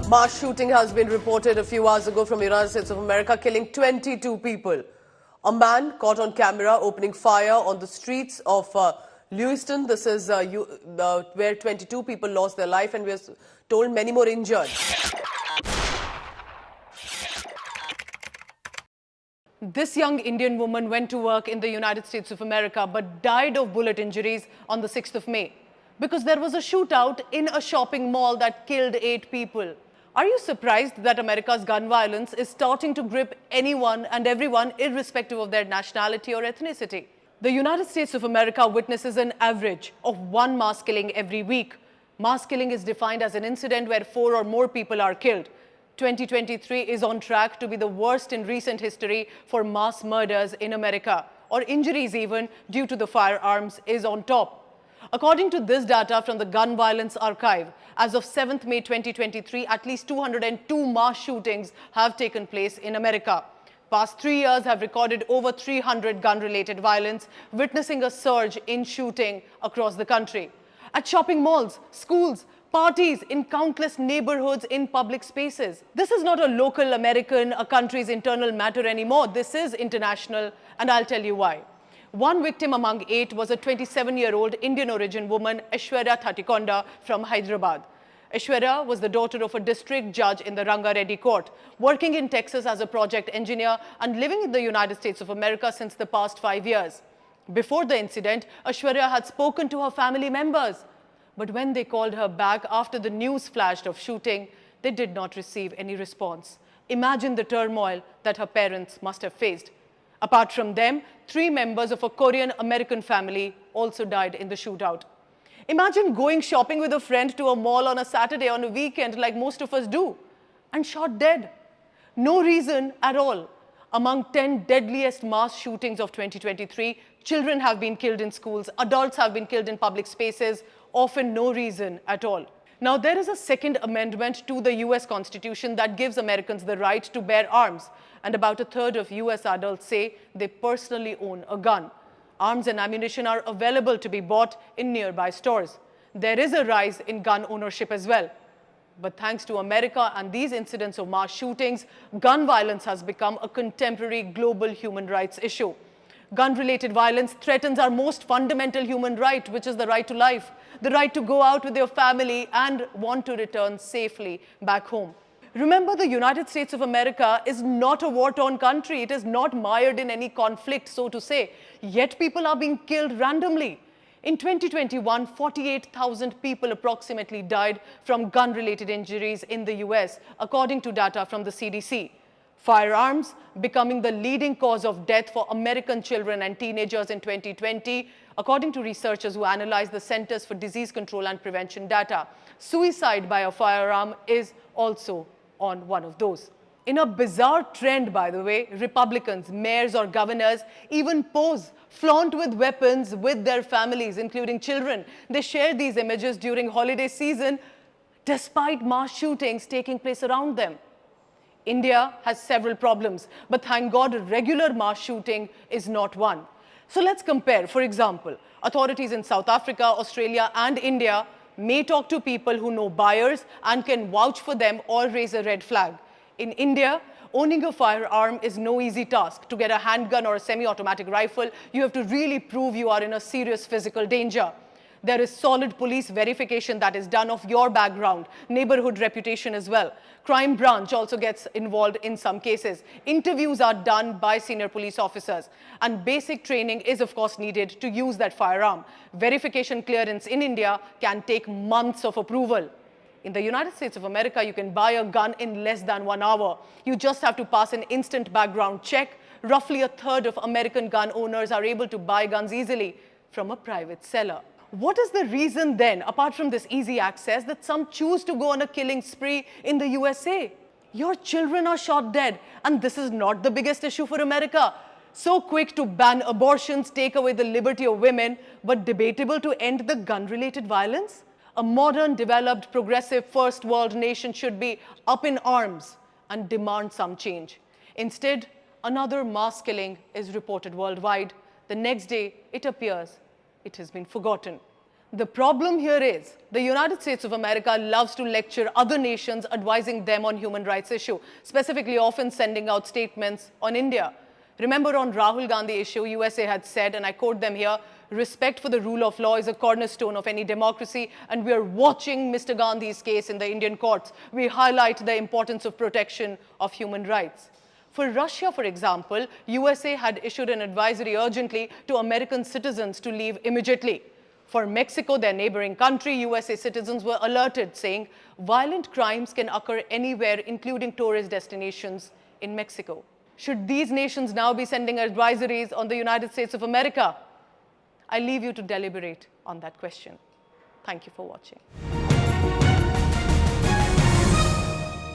Mass shooting has been reported a few hours ago from the United States of America, killing 22 people. A man caught on camera opening fire on the streets of Lewiston. This is where 22 people lost their life, and we are told many more injured. This young Indian woman went to work in the United States of America but died of bullet injuries on the 6th of May because there was a shootout in a shopping mall that killed 8 people. Are you surprised that America's gun violence is starting to grip anyone and everyone irrespective of their nationality or ethnicity? The United States of America witnesses an average of 1 mass killing every week. Mass killing is defined as an incident where 4 or more people are killed. 2023 is on track to be the worst in recent history for mass murders in America, or injuries even due to the firearms is on top. According to this data from the Gun Violence Archive, as of 7th May 2023, at least 202 mass shootings have taken place in America. Past 3 years have recorded over 300 gun-related violence, witnessing a surge in shooting across the country. At shopping malls, schools, parties, in countless neighborhoods, in public spaces. This is not a local American, a country's internal matter anymore. This is international, and I'll tell you why. One victim among 8 was a 27-year-old Indian origin woman, Aishwarya Thatikonda from Hyderabad. Aishwarya was the daughter of a district judge in the Ranga Reddy court, working in Texas as a project engineer and living in the United States of America since the past 5 years. Before the incident, Aishwarya had spoken to her family members. But when they called her back after the news flashed of shooting, they did not receive any response. Imagine the turmoil that her parents must have faced. Apart from them, 3 members of a Korean-American family also died in the shootout. Imagine going shopping with a friend to a mall on a Saturday on a weekend like most of us do, and shot dead. No reason at all. Among 10 deadliest mass shootings of 2023, children have been killed in schools, adults have been killed in public spaces, often no reason at all. Now, there is a second amendment to the US Constitution that gives Americans the right to bear arms, and about a third of US adults say they personally own a gun. Arms and ammunition are available to be bought in nearby stores. There is a rise in gun ownership as well. But thanks to America and these incidents of mass shootings, gun violence has become a contemporary global human rights issue. Gun-related violence threatens our most fundamental human right, which is the right to life, the right to go out with your family and want to return safely back home. Remember, the United States of America is not a war-torn country. It is not mired in any conflict, so to say. Yet people are being killed randomly. In 2021, 48,000 people approximately died from gun-related injuries in the US, according to data from the CDC. Firearms becoming the leading cause of death for American children and teenagers in 2020, according to researchers who analyzed the Centers for Disease Control and Prevention data. Suicide by a firearm is also on one of those. In a bizarre trend, by the way, Republicans, mayors or governors even pose, flaunt with weapons with their families, including children. They share these images during holiday season, despite mass shootings taking place around them. India has several problems, but thank God regular mass shooting is not one. So let's compare. For example, authorities in South Africa, Australia and India may talk to people who know buyers and can vouch for them or raise a red flag. In India, owning a firearm is no easy task. To get a handgun or a semi-automatic rifle, you have to really prove you are in a serious physical danger. There is solid police verification that is done of your background, neighborhood reputation as well. Crime branch also gets involved in some cases. Interviews are done by senior police officers. And basic training is, of course, needed to use that firearm. Verification clearance in India can take months of approval. In the United States of America, you can buy a gun in less than 1 hour. You just have to pass an instant background check. Roughly a third of American gun owners are able to buy guns easily from a private seller. What is the reason then, apart from this easy access, that some choose to go on a killing spree in the USA? Your children are shot dead, and this is not the biggest issue for America. So quick to ban abortions, take away the liberty of women, but debatable to end the gun-related violence? A modern, developed, progressive, first world nation should be up in arms and demand some change. Instead, another mass killing is reported worldwide. The next day, it appears it has been forgotten. The problem here is the United States of America loves to lecture other nations, advising them on human rights issue, specifically often sending out statements on India. Remember on Rahul Gandhi issue, USA had said, and I quote them here, "Respect for the rule of law is a cornerstone of any democracy, and we are watching Mr. Gandhi's case in the Indian courts. We highlight the importance of protection of human rights." For Russia, for example, USA had issued an advisory urgently to American citizens to leave immediately. For Mexico, their neighboring country, USA citizens were alerted, saying violent crimes can occur anywhere, including tourist destinations in Mexico. Should these nations now be sending advisories on the United States of America? I leave you to deliberate on that question. Thank you for watching.